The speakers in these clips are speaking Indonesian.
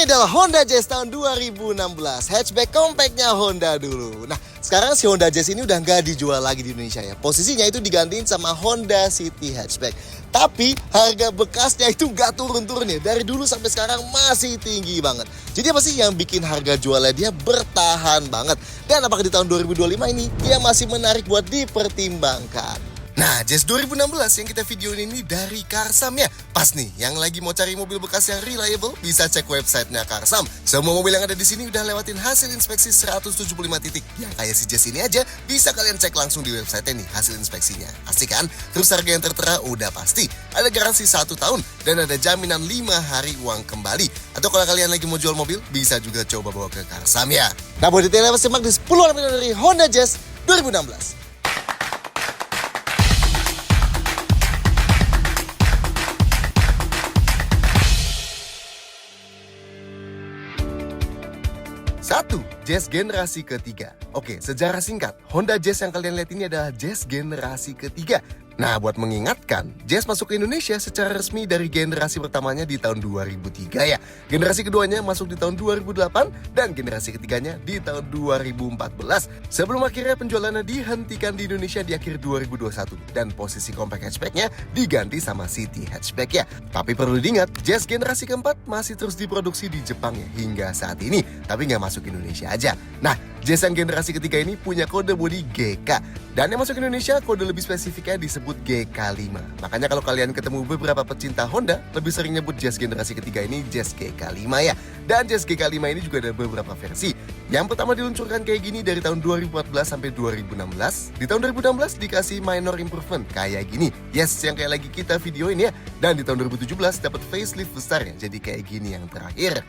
Ini adalah Honda Jazz tahun 2016, hatchback compactnya Honda dulu. Nah, sekarang si Honda Jazz ini udah nggak dijual lagi di Indonesia ya. Posisinya itu digantiin sama Honda City hatchback. Tapi harga bekasnya itu nggak turun-turun ya. Dari dulu sampai sekarang masih tinggi banget. Jadi apa sih yang bikin harga jualnya dia bertahan banget? Dan apakah di tahun 2025 ini dia masih menarik buat dipertimbangkan? Nah, Jazz 2016 yang kita videoin ini dari Karsam ya. Pas nih, yang lagi mau cari mobil bekas yang reliable, bisa cek websitenya Karsam. Semua mobil yang ada di sini udah lewatin hasil inspeksi 175 titik. Yang kayak si Jazz ini aja, bisa kalian cek langsung di websitenya nih hasil inspeksinya. Asik kan? Terus harga yang tertera udah pasti. Ada garansi 1 tahun dan ada jaminan 5 hari uang kembali. Atau kalau kalian lagi mau jual mobil, bisa juga coba bawa ke Karsam ya. Nah, buat detailnya simak di 10 video dari Honda Jazz 2016. Satu, Jazz generasi ketiga. Oke, sejarah singkat, Honda Jazz yang kalian lihat ini adalah Jazz generasi ketiga. Nah, buat mengingatkan, Jazz masuk ke Indonesia secara resmi dari generasi pertamanya di tahun 2003 ya. Generasi keduanya masuk di tahun 2008 dan generasi ketiganya di tahun 2014. Sebelum akhirnya penjualannya dihentikan di Indonesia di akhir 2021 dan posisi compact hatchbacknya diganti sama City hatchback ya. Tapi perlu diingat, Jazz generasi keempat masih terus diproduksi di Jepang ya hingga saat ini, tapi nggak masuk Indonesia aja. Nah, Jazz yang generasi ketiga ini punya kode bodi GK. Dan yang masuk Indonesia, kode lebih spesifiknya disebut GK5. Makanya kalau kalian ketemu beberapa pecinta Honda, lebih sering nyebut Jazz generasi ketiga ini Jazz GK5 ya. Dan Jazz GK5 ini juga ada beberapa versi. Yang pertama diluncurkan kayak gini dari tahun 2014 sampai 2016. Di tahun 2016 dikasih minor improvement kayak gini. Yes, yang kayak lagi kita videoin ya. Dan di tahun 2017 dapat facelift besar ya. Jadi kayak gini yang terakhir.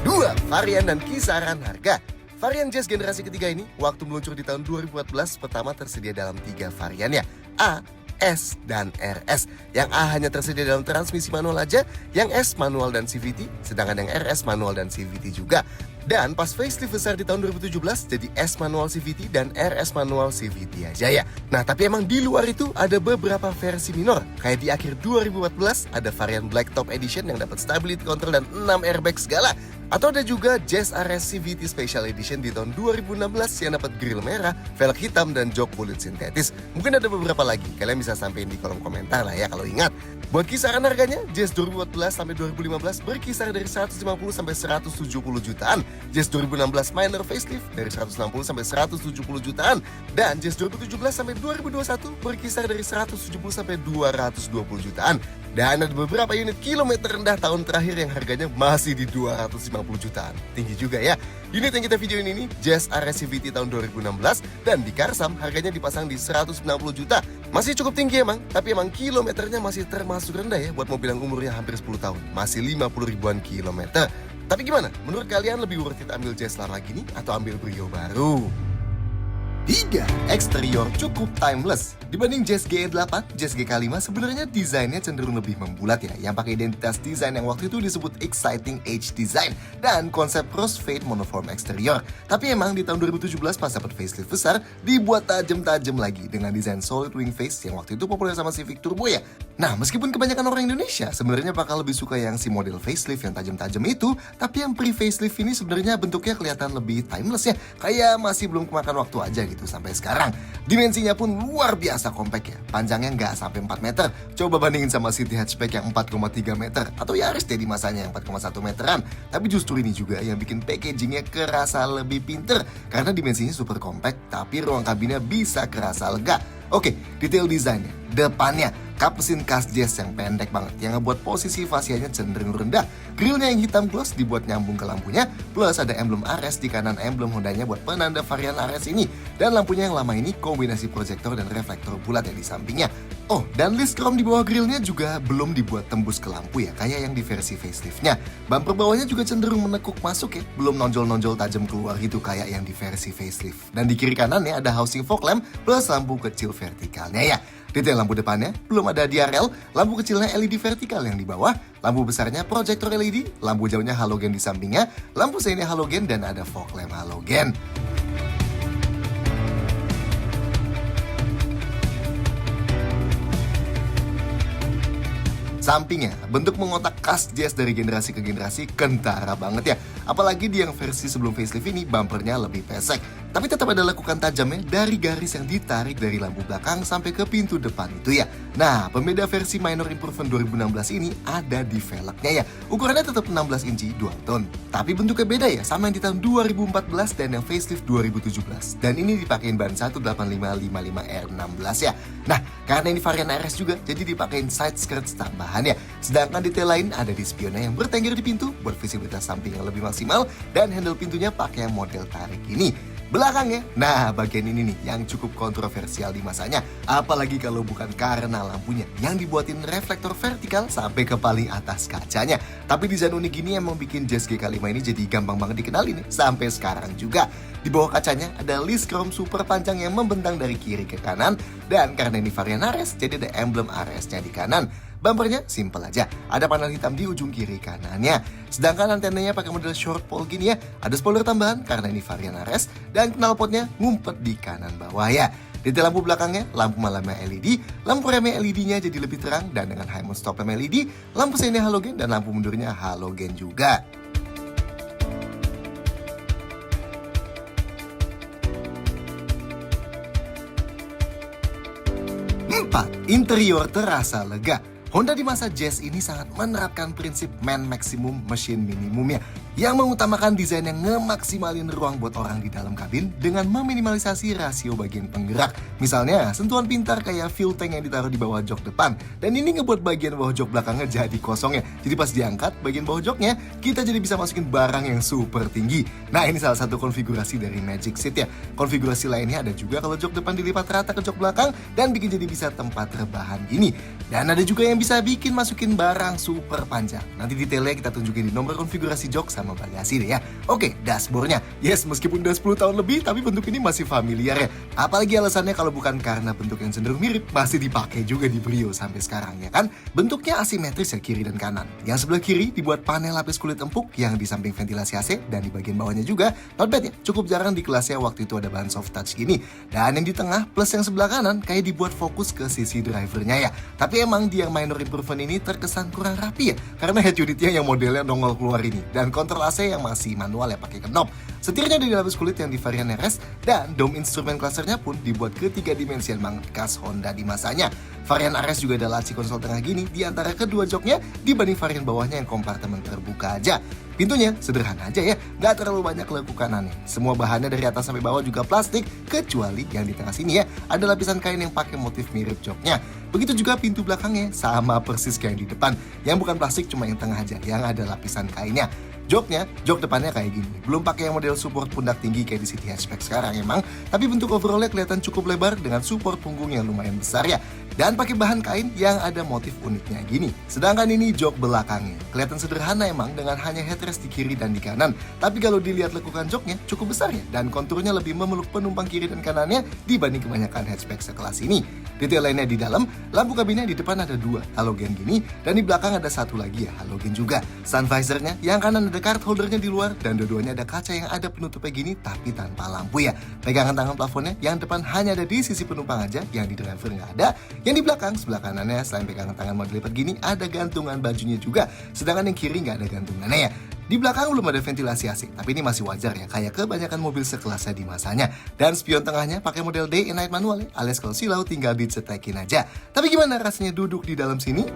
2. Varian dan kisaran harga. Varian Jazz generasi ketiga ini, waktu meluncur di tahun 2014, pertama tersedia dalam 3 varian ya. A, S, dan RS. Yang A hanya tersedia dalam transmisi manual aja, yang S manual dan CVT, sedangkan yang RS manual dan CVT juga. Dan pas facelift besar di tahun 2017 jadi S manual CVT dan RS manual CVT aja ya. Nah, tapi emang di luar itu ada beberapa versi minor. Kayak di akhir 2014 ada varian Blacktop Edition yang dapat stability control dan 6 airbag segala. Atau ada juga Jazz RS CVT Special Edition di tahun 2016 yang dapat grill merah, velg hitam, dan jok kulit sintetis. Mungkin ada beberapa lagi, kalian bisa sampein di kolom komentar lah ya kalau ingat. Buat kisaran harganya, Jazz 2014 sampai 2015 berkisar dari 150 sampai 170 jutaan. Jazz 2016 minor facelift dari 160 sampai 170 jutaan. Dan Jazz 2017 sampai 2021 berkisar dari 170 sampai 220 jutaan. Dan ada beberapa unit kilometer rendah tahun terakhir yang harganya masih di 250 jutaan. Tinggi juga ya. Unit yang kita videoin ini Jazz RS CVT tahun 2016 dan di Karsam harganya dipasang di 190 juta. Masih cukup tinggi emang, tapi emang kilometernya masih termasuk rendah ya buat mobil yang umurnya hampir 10 tahun. Masih 50 ribuan kilometer. Tapi gimana? Menurut kalian lebih worth it ambil Jazz lama gini atau ambil Brio baru? 3. Eksterior cukup timeless. Dibanding Jazz GE8, Jazz GK5 sebenarnya desainnya cenderung lebih membulat ya, yang pakai identitas desain yang waktu itu disebut Exciting Age Design dan konsep crossfade monoform eksterior. Tapi emang di tahun 2017 pas dapat facelift besar, dibuat tajam-tajam lagi dengan desain solid wing face yang waktu itu populer sama Civic Turbo ya. Nah, meskipun kebanyakan orang Indonesia sebenarnya bakal lebih suka yang si model facelift yang tajam-tajam itu, tapi yang pre-facelift ini sebenarnya bentuknya kelihatan lebih timeless ya, kayak masih belum kemakan waktu aja gitu sampai sekarang. Dimensinya pun luar biasa compact ya, panjangnya nggak sampai 4 meter. Coba bandingin sama City hatchback yang 4,3 meter atau Yaris di masanya yang 4,1 meteran. Tapi justru ini juga yang bikin packagingnya kerasa lebih pinter karena dimensinya super compact tapi ruang kabinnya bisa kerasa lega. Oke, detail desainnya. Depannya, kap mesin khas Jazz yang pendek banget yang ngebuat posisi fasianya cenderung rendah. Grillnya yang hitam gloss dibuat nyambung ke lampunya, plus ada emblem Ares di kanan emblem Hondanya buat penanda varian Ares ini. Dan lampunya yang lama ini kombinasi proyektor dan reflektor bulat yang di sampingnya. Oh, dan list chrome di bawah grillnya juga belum dibuat tembus ke lampu ya, kayak yang di versi faceliftnya. Bumper bawahnya juga cenderung menekuk masuk ya, belum nonjol-nonjol tajam keluar gitu kayak yang di versi facelift. Dan di kiri kanannya ada housing fog lamp plus lampu kecil vertikalnya ya. Detail lampu depannya belum ada DRL, lampu kecilnya LED vertikal yang di bawah, lampu besarnya proyektor LED, lampu jauhnya halogen di sampingnya, lampu seinnya halogen dan ada fog lamp halogen. Sampingnya, bentuk mengotak khas Jazz dari generasi ke generasi kentara banget ya. Apalagi di yang versi sebelum facelift ini bumpernya lebih pesek. Tapi tetap ada lekukan tajamnya dari garis yang ditarik dari lampu belakang sampai ke pintu depan itu ya. Nah, pembeda versi minor improvement 2016 ini ada di velgnya ya. Ukurannya tetap 16 inci dual tone. Tapi bentuknya beda ya sama yang di tahun 2014 dan yang facelift 2017. Dan ini dipakein ban 18555R16 ya. Nah, karena ini varian RS juga, jadi dipakein side skirts tambahan ya. Sedangkan detail lain ada di spionnya yang bertengger di pintu buat visibilitas samping yang lebih maksimal dan handle pintunya pakai model tarik ini. Belakangnya, nah bagian ini nih yang cukup kontroversial di masanya. Apalagi kalau bukan karena lampunya yang dibuatin reflektor vertikal sampai ke paling atas kacanya. Tapi desain unik ini emang bikin Jazz GK5 ini jadi gampang banget dikenalin nih sampai sekarang juga. Di bawah kacanya ada list chrome super panjang yang membentang dari kiri ke kanan. Dan karena ini varian RS, jadi ada emblem RS-nya di kanan. Bumpernya simple aja, ada panel hitam di ujung kiri kanannya. Sedangkan antenanya pakai model short pole gini ya. Ada spoiler tambahan karena ini varian RS. Dan knalpotnya ngumpet di kanan bawah ya. Detail lampu belakangnya, lampu malamnya LED, lampu remnya LED-nya jadi lebih terang. Dan dengan high mode stop lamp LED, lampu seinnya halogen dan lampu mundurnya halogen juga. 4. Interior terasa lega. Honda di masa Jazz ini sangat menerapkan prinsip man maximum machine minimum ya, yang mengutamakan desain yang ngemaksimalin ruang buat orang di dalam kabin dengan meminimalisasi rasio bagian penggerak. Misalnya, sentuhan pintar kayak fuel tank yang ditaruh di bawah jok depan, dan ini ngebuat bagian bawah jok belakangnya jadi kosong ya. Jadi pas diangkat bagian bawah joknya, kita jadi bisa masukin barang yang super tinggi. Nah, ini salah satu konfigurasi dari Magic Seat ya. Konfigurasi lainnya ada juga kalau jok depan dilipat rata ke jok belakang dan bikin jadi bisa tempat rebahan gini. Dan ada juga yang bisa bikin masukin barang super panjang. Nanti detailnya kita tunjukin di nomor konfigurasi jok sama bagasi deh ya. Oke, dashboardnya. Yes, meskipun udah 10 tahun lebih, tapi bentuk ini masih familiar ya. Apalagi alasannya kalau bukan karena bentuk yang cenderung mirip, masih dipakai juga di Brio sampai sekarang ya kan. Bentuknya asimetris ya kiri dan kanan. Yang sebelah kiri dibuat panel lapis kulit empuk yang di samping ventilasi AC dan di bagian bawahnya juga. Not bad ya, cukup jarang di kelasnya waktu itu ada bahan soft touch gini. Dan yang di tengah plus yang sebelah kanan kayak dibuat fokus ke sisi drivernya ya. Tapi emang di yang minor improvement ini terkesan kurang rapi ya, karena head unitnya yang modelnya nongol keluar ini, dan kontrol AC yang masih manual ya pakai knob. Setirnya di lapis kulit yang di varian RS, dan dome instrument clusternya pun dibuat ketiga dimensian banget khas Honda di masanya. Varian RS juga ada laci konsol tengah gini di antara kedua joknya dibanding varian bawahnya yang kompartemen terbuka aja. Pintunya sederhana aja ya, nggak terlalu banyak lekukanannya. Semua bahannya dari atas sampai bawah juga plastik, kecuali yang di tengah sini ya, ada lapisan kain yang pakai motif mirip joknya. Begitu juga pintu belakangnya, sama persis kayak yang di depan. Yang bukan plastik cuma yang tengah aja, yang ada lapisan kainnya. Joknya, jok depannya kayak gini. Belum pakai yang model support pundak tinggi kayak di City Hatchback sekarang emang. Tapi bentuk overallnya kelihatan cukup lebar dengan support punggung yang lumayan besar ya. Dan pakai bahan kain yang ada motif uniknya gini. Sedangkan ini jok belakangnya. Kelihatan sederhana emang dengan hanya headrest di kiri dan di kanan. Tapi kalau dilihat lekukan joknya cukup besar ya. Dan konturnya lebih memeluk penumpang kiri dan kanannya dibanding kebanyakan hatchback sekelas ini. Detail lainnya di dalam, lampu kabinnya di depan ada 2 halogen gini. Dan di belakang ada 1 lagi ya halogen juga. Sun visornya yang kanan ada card holdernya di luar. Dan dua-duanya ada kaca yang ada penutupnya gini tapi tanpa lampu ya. Pegangan tangan plafonnya yang depan hanya ada di sisi penumpang aja, yang di driver nggak ada. Yang di belakang, sebelah kanannya selain pegangan tangan mau dilipat gini, ada gantungan bajunya juga. Sedangkan yang kiri nggak ada gantungannya ya. Di belakang belum ada ventilasi AC, tapi ini masih wajar ya, kayak kebanyakan mobil sekelasnya di masanya. Dan spion tengahnya pakai model day and night manual ya, alias kalau silau tinggal dicetekin aja. Tapi gimana rasanya duduk di dalam sini?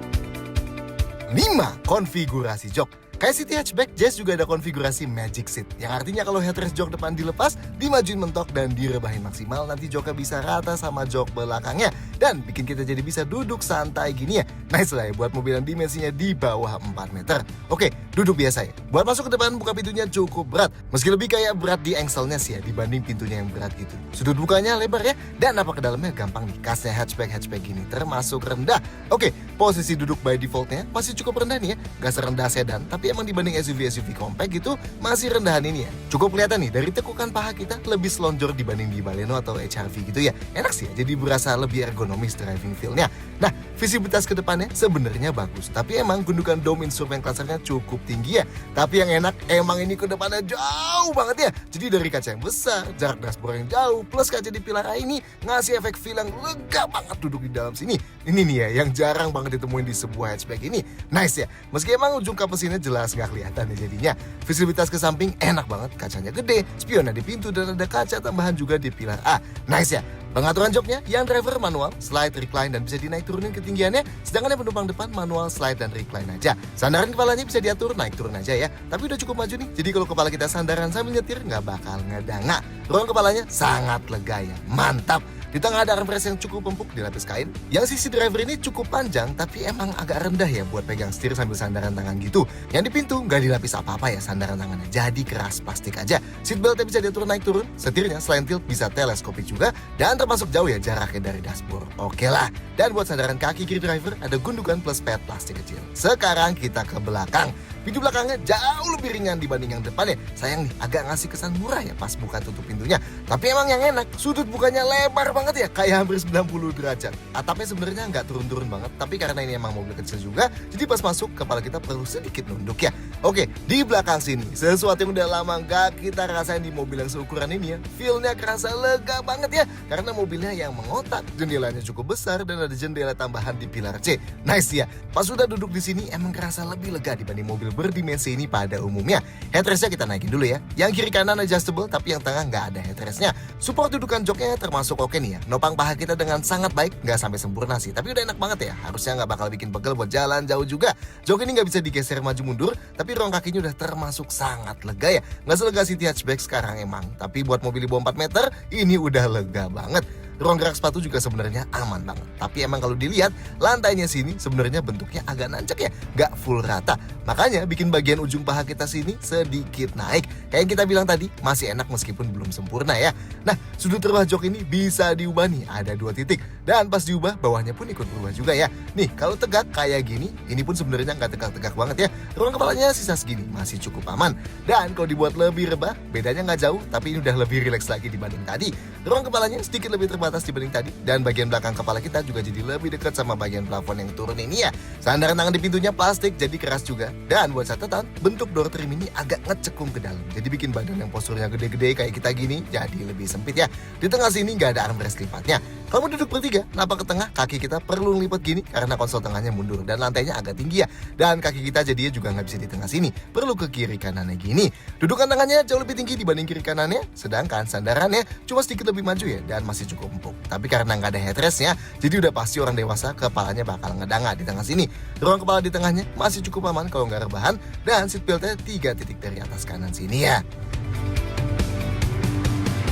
5. Konfigurasi jok. Kayak City Hatchback, Jazz juga ada konfigurasi Magic Seat, yang artinya kalau headrest jok depan dilepas, dimajuin mentok dan direbahin maksimal, nanti joknya bisa rata sama jok belakangnya dan bikin kita jadi bisa duduk santai gini ya. Nice lah ya buat mobil yang dimensinya di bawah 4 meter. Oke, duduk biasa ya. Buat masuk ke depan, buka pintunya cukup berat, meski lebih kayak berat di engselnya sih ya dibanding pintunya yang berat gitu. Sudut bukanya lebar ya, dan apa ke dalamnya gampang nih, kasnya hatchback gini termasuk rendah. Oke, posisi duduk by defaultnya masih cukup rendah nih ya, gak serendah sedan, tapi Tapi emang dibanding SUV-SUV compact gitu masih rendahan ini ya. Cukup kelihatan nih dari tekukan paha kita lebih selonjor dibanding di Baleno atau HR-V gitu ya. Enak sih ya, jadi berasa lebih ergonomis driving feel-nya. Nah, visibilitas ke depannya sebenarnya bagus, tapi emang gundukan dome instrumen clusternya cukup tinggi ya. Tapi yang enak emang ini ke depannya jauh banget ya. Jadi dari kaca yang besar, jarak dashboard yang jauh, plus kaca di pilar A ini ngasih efek feel yang lega banget duduk di dalam sini. Ini nih ya yang jarang banget ditemuin di sebuah hatchback ini. Nice ya, meski emang ujung kapusinnya jelas nggak kelihatan ya jadinya. Visibilitas ke samping enak banget, kacanya gede, spionnya di pintu dan ada kaca tambahan juga di pilar A. Nice ya. Pengaturan joknya yang driver manual, slide, recline, dan bisa dinaik turunin ketinggiannya. Sedangkan yang penumpang depan manual, slide, dan recline aja. Sandaran kepalanya bisa diatur naik turun aja ya. Tapi udah cukup maju nih, jadi kalau kepala kita sandaran sambil nyetir nggak bakal ngedanga. Ruang kepalanya sangat lega ya, mantap. Di tengah ada armrest yang cukup empuk dilapis kain. Yang sisi driver ini cukup panjang tapi emang agak rendah ya buat pegang setir sambil sandaran tangan gitu. Yang di pintu nggak dilapis apa-apa ya sandaran tangannya, jadi keras plastik aja. Seatbeltnya bisa diatur naik turun, setirnya selain tilt bisa teleskopik juga, dan termasuk jauh ya jaraknya dari dashboard. Oke lah. Dan buat sandaran kaki kiri driver ada gundukan plus pad plastik kecil. Sekarang kita ke belakang. Pintu belakangnya jauh lebih ringan dibanding yang depannya. Sayang nih, agak ngasih kesan murah ya pas buka tutup pintunya. Tapi emang yang enak, sudut bukanya lebar banget ya, kayak hampir 90 derajat. Atapnya sebenarnya nggak turun-turun banget, tapi karena ini emang mobil kecil juga, jadi pas masuk kepala kita perlu sedikit nunduk ya. Oke, di belakang sini, sesuatu yang udah lama nggak kita rasain di mobil yang seukuran ini ya. Feel-nya kerasa lega banget ya, karena mobilnya yang mengotak, jendelanya cukup besar dan ada jendela tambahan di pilar C. Nice ya, pas sudah duduk di sini emang kerasa lebih lega dibanding mobil berdimensi ini pada umumnya. Headrestnya kita naikin dulu ya. Yang kiri kanan adjustable tapi yang tengah nggak ada headrestnya. Support dudukan joknya termasuk oke nih ya. Nopang paha kita dengan sangat baik, nggak sampai sempurna sih, tapi udah enak banget ya. Harusnya nggak bakal bikin pegel buat jalan jauh juga. Jok ini nggak bisa digeser maju mundur, tapi ruang kakinya udah termasuk sangat lega ya. Nggak selega City Hatchback sekarang emang, tapi buat mobil di bawah 4 meter ini udah lega banget. Ruang gerak sepatu juga sebenarnya aman banget. Tapi emang kalau dilihat, lantainya sini sebenarnya bentuknya agak nancep ya, nggak full rata. Makanya bikin bagian ujung paha kita sini sedikit naik. Kayak yang kita bilang tadi, masih enak meskipun belum sempurna ya. Nah, sudut terbah jok ini bisa diubah nih, ada 2 titik. Dan pas diubah, bawahnya pun ikut berubah juga ya. Nih, kalau tegak kayak gini, ini pun sebenarnya nggak tegak-tegak banget ya. Ruang kepalanya sisa segini, masih cukup aman. Dan kalau dibuat lebih rebah, bedanya nggak jauh, tapi ini udah lebih rileks lagi dibanding tadi. Ruang kepalanya sedikit lebih terbatas dibanding tadi, dan bagian belakang kepala kita juga jadi lebih dekat sama bagian plafon yang turun ini ya. Sandaran tangan di pintunya plastik jadi keras juga. Dan buat catatan, bentuk door trim ini agak ngecekung ke dalam, jadi bikin badan yang posturnya gede-gede kayak kita gini jadi lebih sempit ya. Di tengah sini nggak ada armrest lipatnya. Kalau mau duduk bertiga, napak ke tengah, kaki kita perlu ngelipet gini karena konsol tengahnya mundur dan lantainya agak tinggi ya. Dan kaki kita jadinya juga nggak bisa di tengah sini, perlu ke kiri kanannya gini. Dudukan tangannya jauh lebih tinggi dibanding kiri kanannya, sedangkan sandarannya cuma sedikit lebih maju ya dan masih cukup empuk. Tapi karena nggak ada headrestnya, jadi udah pasti orang dewasa kepalanya bakal ngedanga di tengah sini. Ruang kepala di tengahnya masih cukup aman kalau nggak rebahan, dan seatbeltnya 3 titik dari atas kanan sini ya.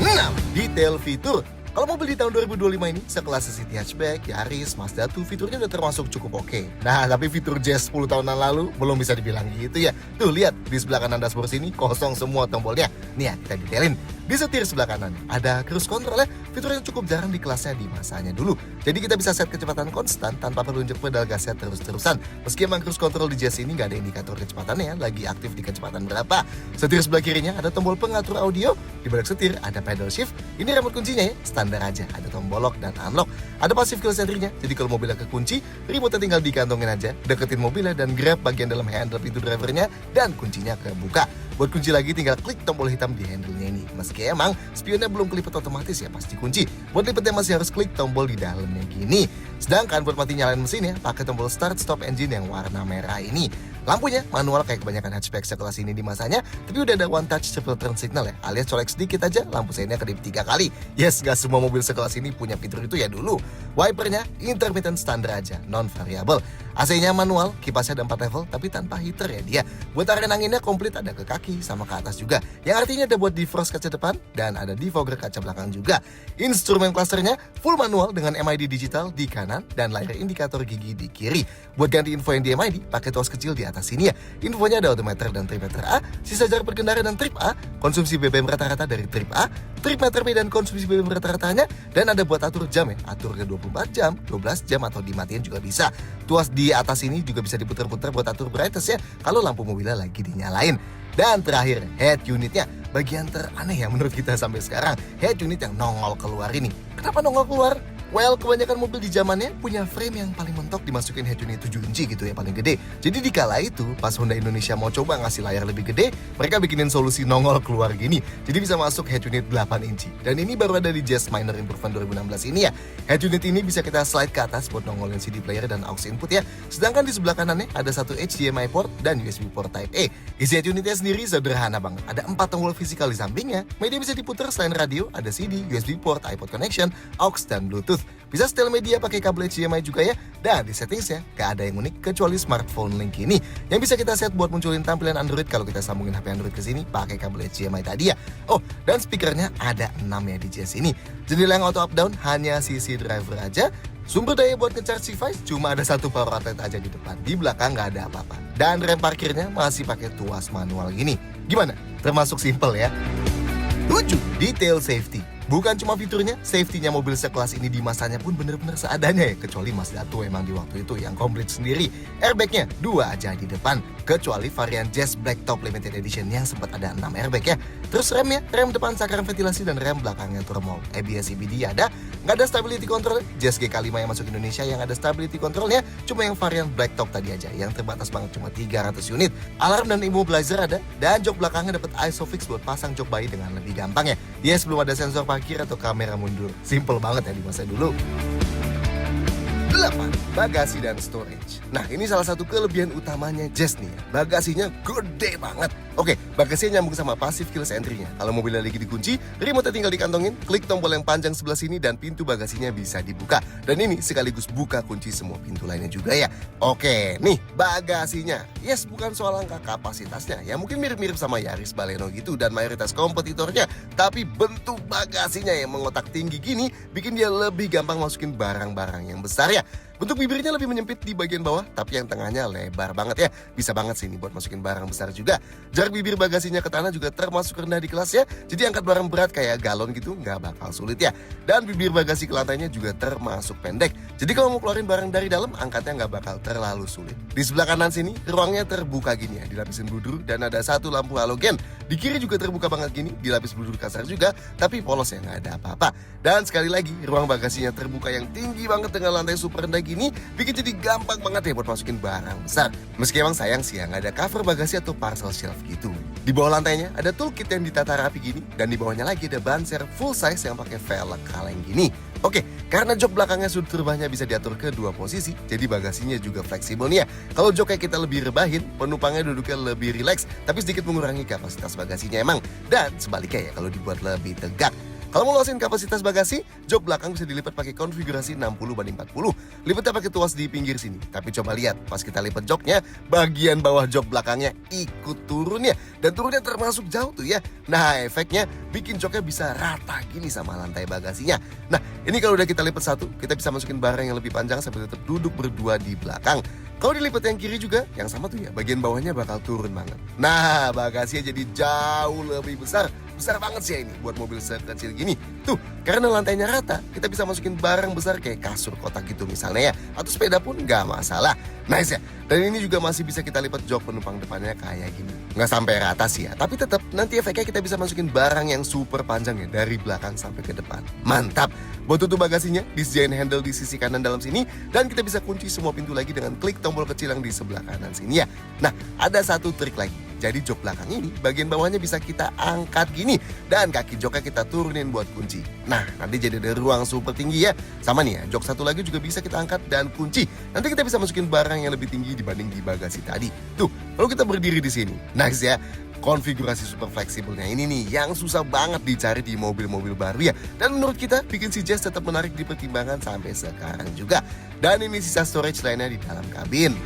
6. Detail fitur. Kalau mobil di tahun 2025 ini sekelas City Hatchback, Yaris, Mazda 2 fiturnya udah termasuk cukup oke. Nah, tapi fitur Jazz 10 tahunan lalu belum bisa dibilang gitu ya. Tuh lihat, di sebelah kanan dashboard sini kosong semua tombolnya. Nih ya, kita detailin. Di setir sebelah kanan ada cruise control ya, fitur yang cukup jarang di kelasnya di masanya dulu. Jadi kita bisa set kecepatan konstan tanpa perlu injek pedal gasnya terus-terusan. Meski emang cruise control di Jazz ini nggak ada indikator kecepatannya ya, lagi aktif di kecepatan berapa. Setir sebelah kirinya ada tombol pengatur audio, di balik setir ada pedal shift. Ini remote kuncinya ya, standar aja, ada tombol lock dan unlock. Ada passive keyless entry-nya, jadi kalau mobilnya kekunci, remote-nya tinggal dikantongin aja, deketin mobilnya dan grab bagian dalam handle pintu drivernya dan kuncinya kebuka. Buat kunci lagi tinggal klik tombol hitam di handle-nya ini. Meski emang spionnya belum kelipet otomatis ya pas dikunci. Buat lipetnya masih harus klik tombol di dalamnya gini. Sedangkan buat mati nyalain mesinnya pakai tombol start stop engine yang warna merah ini. Lampunya manual kayak kebanyakan hatchback sekelas ini di masanya, tapi udah ada one touch triple turn signal ya, alias colek sedikit aja lampu seinnya kedip 3 kali. Yes, gak semua mobil sekelas ini punya fitur itu ya dulu. Wipernya intermittent standar aja, non variable. AC-nya manual, kipasnya ada 4 level tapi tanpa heater ya dia. Buat area anginnya komplit ada ke kaki sama ke atas juga, yang artinya ada buat defrost kaca depan dan ada defogger kaca belakang juga. Instrumen clusternya full manual dengan MID digital di kanan dan layar indikator gigi di kiri. Buat ganti info yang di MID, pakai tuas kecil di atas atas sini ya. Infonya ada odometer dan trimeter A, sisa jarak berkendara dan trip A, konsumsi BBM rata-rata dari trip A, trip meter B dan konsumsi BBM rata-ratanya, dan ada buat atur jam ya, atur ke 24 jam, 12 jam atau dimatiin juga bisa. Tuas di atas ini juga bisa diputar-putar buat atur brightness ya, kalau lampu mobilnya lagi dinyalain. Dan terakhir, head unitnya. Bagian teraneh ya menurut kita sampai sekarang, head unit yang nongol keluar ini. Kenapa nongol keluar? Well, kebanyakan mobil di zamannya punya frame yang paling mentok dimasukin head unit 7 inci gitu ya, paling gede. Jadi di kala itu, pas Honda Indonesia mau coba ngasih layar lebih gede, mereka bikinin solusi nongol keluar gini. Jadi bisa masuk head unit 8 inci. Dan ini baru ada di Jazz Minor Improvement 2016 ini ya. Head unit ini bisa kita slide ke atas buat nongolin CD player dan aux input ya. Sedangkan di sebelah kanannya ada satu HDMI port dan USB port Type A. Isi head unitnya sendiri sederhana banget. Ada 4 tombol fisikal di sampingnya. Media bisa diputar selain radio, ada CD, USB port, iPod connection, aux, dan Bluetooth. Bisa setel media pakai kabel HDMI juga ya. Dan di settingsnya gak ada yang unik kecuali smartphone link ini yang bisa kita set buat munculin tampilan Android kalau kita sambungin HP Android ke sini pakai kabel HDMI tadi ya. Oh, dan speakernya ada 6 ya di Jazz ini. Jendela yang auto up down hanya sisi driver aja. Sumber daya buat nge-charge device cuma ada satu power outlet aja di depan. Di belakang nggak ada apa-apa. Dan rem parkirnya masih pakai tuas manual gini. Gimana? Termasuk simple ya. 7. Detail safety. Bukan cuma fiturnya, safety-nya mobil sekelas ini di masanya pun bener-bener seadanya ya. Kecuali Mazda tuh emang di waktu itu yang komplit sendiri. Airbag-nya 2 aja di depan. Kecuali varian Jazz Blacktop Limited Edition yang sempat ada 6 airbag ya. Terus remnya, rem depan sakaran ventilasi dan rem belakangnya turbo. ABS CVT ada, nggak ada stability control. Jazz GK5 yang masuk Indonesia yang ada stability controlnya cuma yang varian Blacktop tadi aja, yang terbatas banget cuma 300 unit. Alarm dan immobilizer ada, dan jok belakangnya dapat ISOFIX buat pasang jok bayi dengan lebih gampang ya. Yes, belum ada sensor parkir atau kamera mundur. Simple banget ya di masa dulu. 8. Bagasi dan storage. Nah, ini salah satu kelebihan utamanya Jazz nih ya. Bagasinya gede banget. Oke, bagasinya nyambung sama passive keyless entry-nya. Kalau mobilnya lagi dikunci, remote tinggal dikantongin, klik tombol yang panjang sebelah sini dan pintu bagasinya bisa dibuka. Dan ini sekaligus buka kunci semua pintu lainnya juga ya. Oke, nih bagasinya. Yes, bukan soal angka kapasitasnya. Ya mungkin mirip-mirip sama Yaris Baleno gitu dan mayoritas kompetitornya. Tapi bentuk bagasinya yang mengotak tinggi gini bikin dia lebih gampang masukin barang-barang yang besar ya. Bentuk bibirnya lebih menyempit di bagian bawah, tapi yang tengahnya lebar banget ya. Bisa banget sih ini buat masukin barang besar juga. Jarak bibir bagasinya ke tanah juga termasuk rendah di kelas ya. Jadi angkat barang berat kayak galon gitu nggak bakal sulit ya. Dan bibir bagasi ke lantainya juga termasuk pendek. Jadi kalau mau keluarin barang dari dalam, angkatnya nggak bakal terlalu sulit. Di sebelah kanan sini, ruangnya terbuka gini ya, dilapisin bludur dan ada satu lampu halogen. Di kiri juga terbuka banget gini, dilapis bludur kasar juga, tapi polos ya, nggak ada apa-apa. Dan sekali lagi, ruang bagasinya terbuka yang tinggi banget dengan lantai super rendah gini, bikin jadi gampang banget ya buat masukin barang besar. Meski emang sayang sih ya, nggak ada cover bagasi atau parcel shelf gitu. Di bawah lantainya ada toolkit yang ditata rapi gini, dan di bawahnya lagi ada ban serep full size yang pakai velg kaleng gini. Oke, karena jok belakangnya sudut rebahnya bisa diatur ke 2 posisi, jadi bagasinya juga fleksibel nih ya. Kalau jok kayak kita lebih rebahin, penumpangnya duduknya lebih rileks, tapi sedikit mengurangi kapasitas bagasinya emang. Dan sebaliknya ya kalau dibuat lebih tegak. Kalau mau luasin kapasitas bagasi, jok belakang bisa dilipat pakai konfigurasi 60/40. Lipatnya pakai tuas di pinggir sini. Tapi coba lihat, pas kita lipat joknya, bagian bawah jok belakangnya ikut turun ya. Dan turunnya termasuk jauh tuh ya. Nah, efeknya bikin joknya bisa rata gini sama lantai bagasinya. Nah, ini kalau udah kita lipat satu, kita bisa masukin barang yang lebih panjang sampai tetap duduk berdua di belakang. Kalau dilipat yang kiri juga, yang sama tuh ya, bagian bawahnya bakal turun banget. Nah, bagasinya jadi jauh lebih besar. Besar banget sih ini buat mobil sekecil gini. Tuh, karena lantainya rata, kita bisa masukin barang besar kayak kasur kotak gitu misalnya ya. Atau sepeda pun nggak masalah. Nice ya. Dan ini juga masih bisa kita lipat jok penumpang depannya kayak gini. Nggak sampai rata sih ya, tapi tetap nanti efeknya kita bisa masukin barang yang super panjang ya, dari belakang sampai ke depan. Mantap. Buat tutup bagasinya, disediain handle di sisi kanan dalam sini, dan kita bisa kunci semua pintu lagi dengan klik tombol kecil yang di sebelah kanan sini ya. Nah, ada satu trik lagi. Jadi jok belakang ini, bagian bawahnya bisa kita angkat gini, dan kaki joknya kita turunin buat kunci. Nah, nanti jadi ada ruang super tinggi ya. Sama nih ya, jok satu lagi juga bisa kita angkat dan kunci. Nanti kita bisa masukin barang yang lebih tinggi dibanding di bagasi tadi. Tuh, kalau kita berdiri di sini. Nice ya. Konfigurasi super fleksibelnya ini nih yang susah banget dicari di mobil-mobil baru ya. Dan menurut kita bikin si Jazz tetap menarik di pertimbangan sampai sekarang juga. Dan ini sisa storage lainnya di dalam kabin.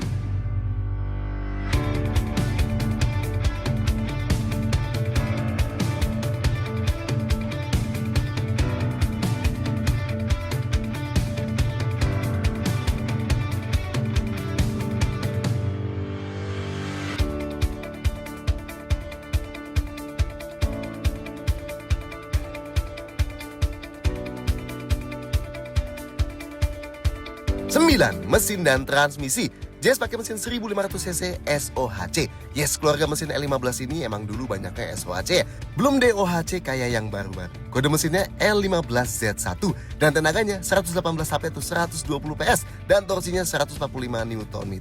9. Mesin dan transmisi. Jazz pakai mesin 1500cc SOHC. Yes, keluarga mesin L15 ini emang dulu banyaknya SOHC ya. Belum DOHC kayak yang baru-baru. Kode mesinnya L15Z1 dan tenaganya 118 HP atau 120 PS dan torsinya 145 Nm.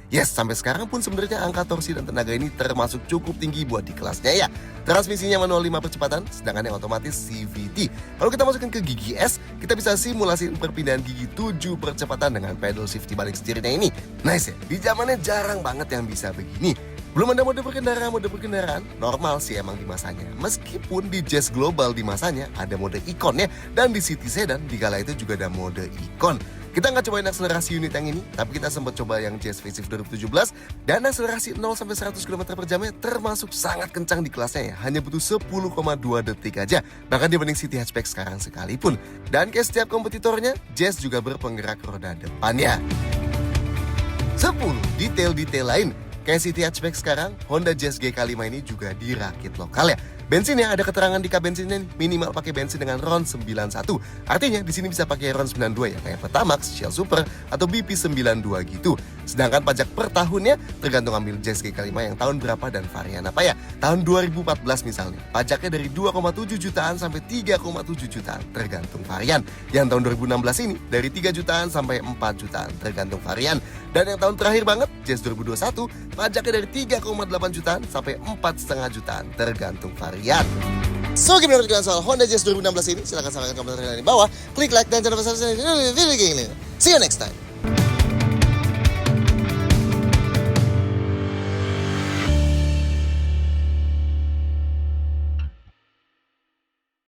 Yes, sampai sekarang pun sebenarnya angka torsi dan tenaga ini termasuk cukup tinggi buat di kelasnya ya. Transmisinya manual 5 percepatan, sedangkan yang otomatis CVT. Kalau kita masukin ke gigi S, kita bisa simulasi perpindahan gigi 7 percepatan dengan pedal shift di balik setirnya ini. Nice ya, di zamannya jarang banget yang bisa begini. Belum ada mode perkendaraan normal sih emang di masanya. Meskipun di Jazz Global di masanya ada mode Icon ya, dan di City Sedan di kala itu juga ada mode Icon. Kita nggak cobain akselerasi unit yang ini, tapi kita sempat coba yang Jazz Facelift 2017 dan akselerasi 0-100 km per jamnya termasuk sangat kencang di kelasnya ya. Hanya butuh 10,2 detik aja, bahkan dibanding City Hatchback sekarang sekalipun. Dan kayak setiap kompetitornya, Jazz juga berpenggerak roda depannya. 10. Detail-detail lain. Kayak City Hatchback sekarang, Honda Jazz GK5 ini juga dirakit lokal ya. Bensinnya ada keterangan di kap bensinnya nih, minimal pakai bensin dengan RON 91. Artinya di sini bisa pakai RON 92 ya, kayak Pertamax, Shell Super, atau BP 92 gitu. Sedangkan pajak per tahunnya tergantung ambil Jazz GK5 yang tahun berapa dan varian apa ya. Tahun 2014 misalnya, pajaknya dari 2,7 jutaan sampai 3,7 jutaan tergantung varian. Yang tahun 2016 ini dari 3 jutaan sampai 4 jutaan tergantung varian. Dan yang tahun terakhir banget, Jazz 2021, pajaknya dari 3,8 jutaan sampai 4,5 jutaan tergantung varian. So, gimana menurut kalian soal Honda Jazz 2016 ini? Silahkan sampaikan komentar di bawah. Klik like dan jangan lupa subscribe. See you next time.